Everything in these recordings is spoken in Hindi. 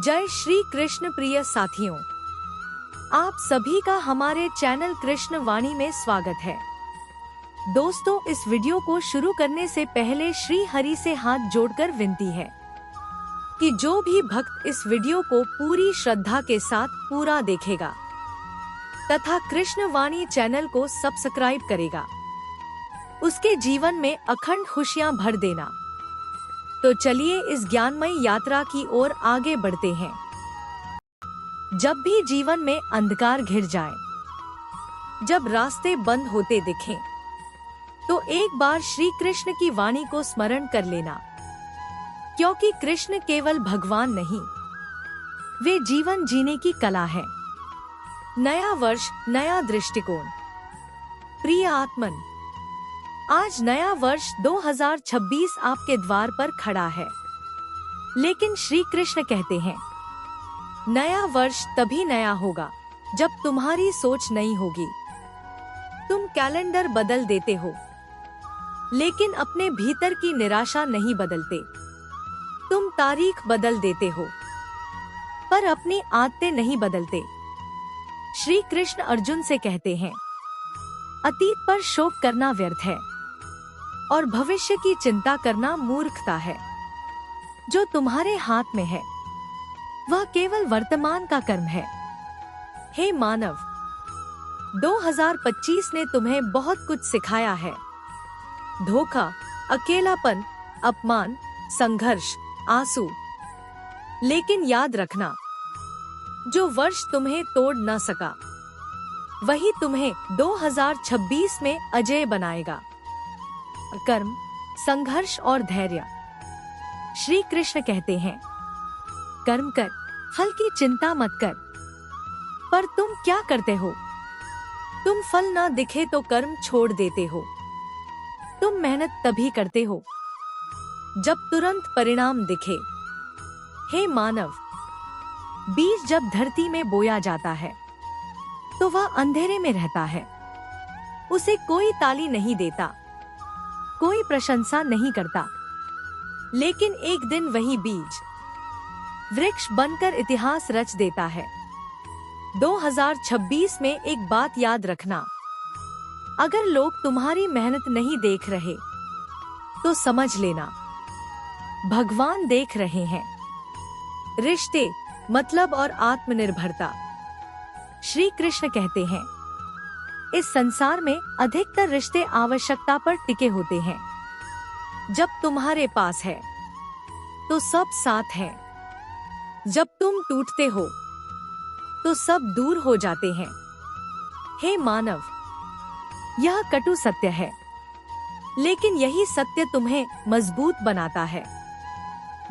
जय श्री कृष्ण प्रिय साथियों, आप सभी का हमारे चैनल कृष्ण वाणी में स्वागत है। दोस्तों, इस वीडियो को शुरू करने से पहले श्री हरि से हाथ जोड़कर विनती है कि जो भी भक्त इस वीडियो को पूरी श्रद्धा के साथ पूरा देखेगा तथा कृष्ण वाणी चैनल को सब्सक्राइब करेगा, उसके जीवन में अखंड खुशियां भर देना। तो चलिए इस ज्ञानमयी यात्रा की ओर आगे बढ़ते हैं। जब भी जीवन में अंधकार घिर जाए, जब रास्ते बंद होते दिखें, तो एक बार श्री कृष्ण की वाणी को स्मरण कर लेना, क्योंकि कृष्ण केवल भगवान नहीं, वे जीवन जीने की कला है। नया वर्ष, नया दृष्टिकोण। प्रिय आत्मन, आज नया वर्ष 2026 आपके द्वार पर खड़ा है, लेकिन श्री कृष्ण कहते हैं नया वर्ष तभी नया होगा जब तुम्हारी सोच नई होगी। तुम कैलेंडर बदल देते हो, लेकिन अपने भीतर की निराशा नहीं बदलते। तुम तारीख बदल देते हो, पर अपनी आदतें नहीं बदलते। श्री कृष्ण अर्जुन से कहते हैं अतीत पर शोक करना व्यर्थ है और भविष्य की चिंता करना मूर्खता है। जो तुम्हारे हाथ में है वह केवल वर्तमान का कर्म है। हे मानव, 2025 ने तुम्हें बहुत कुछ सिखाया है। धोखा, अकेलापन, अपमान, संघर्ष, आंसू। लेकिन याद रखना, जो वर्ष तुम्हें तोड़ न सका, वही तुम्हें 2026 में अजेय बनाएगा। कर्म, संघर्ष और धैर्य। श्री कृष्ण कहते हैं कर्म कर, फल की चिंता मत कर। पर तुम क्या करते हो? तुम फल ना दिखे तो कर्म छोड़ देते हो। तुम मेहनत तभी करते हो जब तुरंत परिणाम दिखे। हे मानव, बीज जब धरती में बोया जाता है तो वह अंधेरे में रहता है। उसे कोई ताली नहीं देता, कोई प्रशंसा नहीं करता, लेकिन एक दिन वही बीज वृक्ष बनकर इतिहास रच देता है। 2026 में एक बात याद रखना, अगर लोग तुम्हारी मेहनत नहीं देख रहे तो समझ लेना भगवान देख रहे हैं। रिश्ते, मतलब और आत्मनिर्भरता। श्री कृष्ण कहते हैं इस संसार में अधिकतर रिश्ते आवश्यकता पर टिके होते हैं। जब तुम्हारे पास है तो सब साथ है, जब तुम टूटते हो तो सब दूर हो जाते हैं। हे मानव, यह कटु सत्य है, लेकिन यही सत्य तुम्हें मजबूत बनाता है।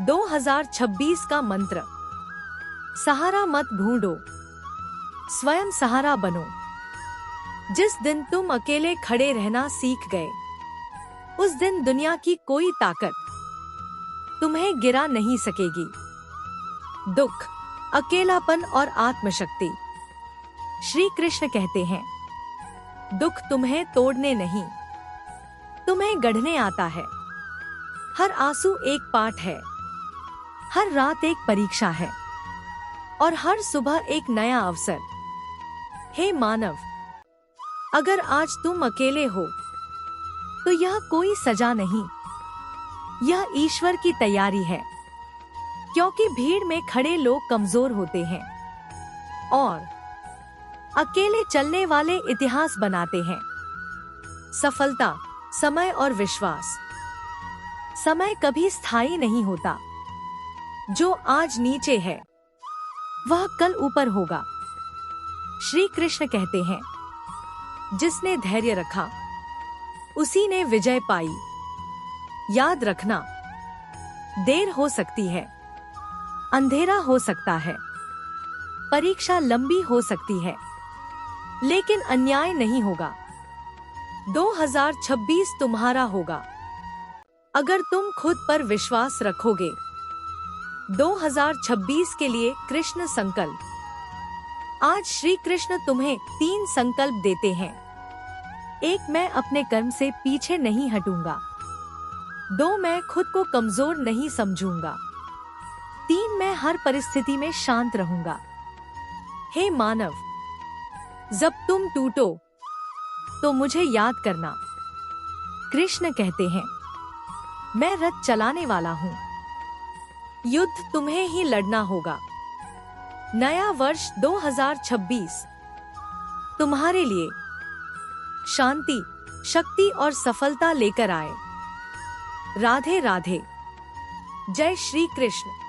2026 का मंत्र, सहारा मत ढूंढो, स्वयं सहारा बनो। जिस दिन तुम अकेले खड़े रहना सीख गए, उस दिन दुनिया की कोई ताकत तुम्हें गिरा नहीं सकेगी। दुख, अकेलापन और आत्मशक्ति। श्री कृष्ण कहते हैं दुख तुम्हें तोड़ने नहीं, तुम्हें गढ़ने आता है। हर आंसू एक पाठ है, हर रात एक परीक्षा है और हर सुबह एक नया अवसर। हे मानव, अगर आज तुम अकेले हो तो यह कोई सजा नहीं, यह ईश्वर की तैयारी है, क्योंकि भीड़ में खड़े लोग कमजोर होते हैं और अकेले चलने वाले इतिहास बनाते हैं। सफलता, समय और विश्वास। समय कभी स्थायी नहीं होता। जो आज नीचे है वह कल ऊपर होगा। श्री कृष्ण कहते हैं जिसने धैर्य रखा उसी ने विजय पाई। याद रखना, देर हो सकती है, अंधेरा हो सकता है, परीक्षा लंबी हो सकती है, लेकिन अन्याय नहीं होगा। 2026 तुम्हारा होगा अगर तुम खुद पर विश्वास रखोगे। 2026 के लिए कृष्ण संकल्प। आज श्री कृष्ण तुम्हें 3 संकल्प देते हैं। 1, मैं अपने कर्म से पीछे नहीं हटूंगा। 2, मैं खुद को कमजोर नहीं समझूंगा। 3 मैं हर परिस्थिति में शांत रहूंगा। हे मानव, जब तुम टूटो तो मुझे याद करना। कृष्ण कहते हैं, मैं रथ चलाने वाला हूँ, युद्ध तुम्हें ही लड़ना होगा। नया वर्ष 2026 तुम्हारे लिए शांति, शक्ति और सफलता लेकर आए। राधे राधे। जय श्री कृष्ण।